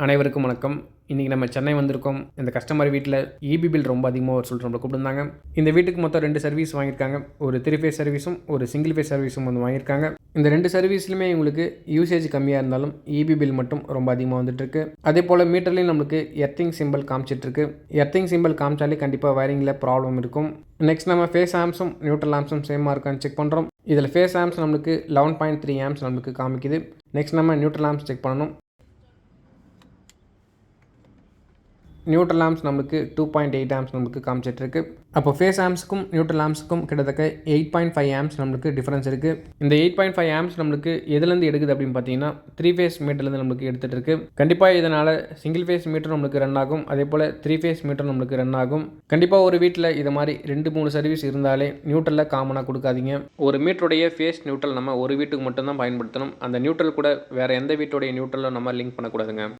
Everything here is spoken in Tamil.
அனைவருக்கும் வணக்கம். இன்றைக்கி நம்ம சென்னை வந்திருக்கோம். இந்த கஸ்டமர் வீட்டில் ஈபி பில் ரொம்ப அதிகமாக சொல்லிட்டு நம்மளை கூப்பிட்டுருந்தாங்க. இந்த வீட்டுக்கு மொத்தம் 2 சர்வீஸ் வாங்கியிருக்காங்க. ஒரு 3 ஃபேஸ் சர்வீஸும் ஒரு சிங்கிள் ஃபேஸ் சர்வீஸும் வந்து வாங்கியிருக்காங்க. இந்த 2 சர்வீஸ்லையுமே இவங்களுக்கு யூசேஜ் கம்மியாக இருந்தாலும் ஈபி பில் மட்டும் ரொம்ப அதிகமாக வந்துட்டுருக்கு. அதே போல் மீட்டர்லேயும் நம்மளுக்கு எர்த்திங் சிம்பிள் காமிச்சிட்ருக்கு. எர்த்திங் சிம்பிள் காமிச்சாலே கண்டிப்பாக வயரிங்கில் ப்ராப்ளம் இருக்கும். நெக்ஸ்ட் நம்ம ஃபேஸ் ஆம்ஸும் நியூட்ரல் ஆம்ஸும் சேமாக இருக்கான்னு செக் பண்ணுறோம். இதில் ஃபேஸ் ஆம்ஸ் நம்மளுக்கு 11.3 ஆம்ஸ் நம்மளுக்கு காமிக்குது. நெக்ஸ்ட் நம்ம நியூட்ரல் ஆம்ஸ் செக் பண்ணணும். நியூட்ரல் ஆம்ஸ் நம்மளுக்கு 2.8 ஆம்ஸ் நம்மளுக்கு காமிச்சிட்ருக்கு. அப்போ ஃபேஸ் ஆம்ஸுக்கும் நியூட்ரல் ஆம்ஸுக்கும் கிட்டத்தட்ட 8.5 ஆம்ஸ் நம்மளுக்கு டிஃப்ரென்ஸ் இருக்குது. இந்த 8.5 ஆம்ஸ் நம்மளுக்கு எதுலேருந்து எடுக்குது அப்படின்னு பார்த்தீங்கன்னா 3 ஃபேஸ் மீட்டர்லேருந்து நம்மளுக்கு எடுத்துகிட்டு இருக்குது. கண்டிப்பாக இதனால் சிங்கிள் ஃபேஸ் மீட்டர் நம்மளுக்கு ரன் ஆகும். அதே போல் 3 ஃபேஸ் மீட்டர் நம்மளுக்கு ரன் ஆகும். கண்டிப்பாக ஒரு வீட்டில் இது மாதிரி 2-3 சர்வீஸ் இருந்தாலே நியூட்ரலில் காமனாக கொடுக்காதீங்க. ஒரு மீட்டருடைய ஃபேஸ் நியூட்ரல் நம்ம ஒரு வீட்டுக்கு மட்டும்தான் பயன்படுத்தணும். அந்த நியூட்ரல் கூட வேறு எந்த வீட்டுடைய நியூட்ரலும் நம்ம லிங்க் பண்ணக்கூடாதுங்க.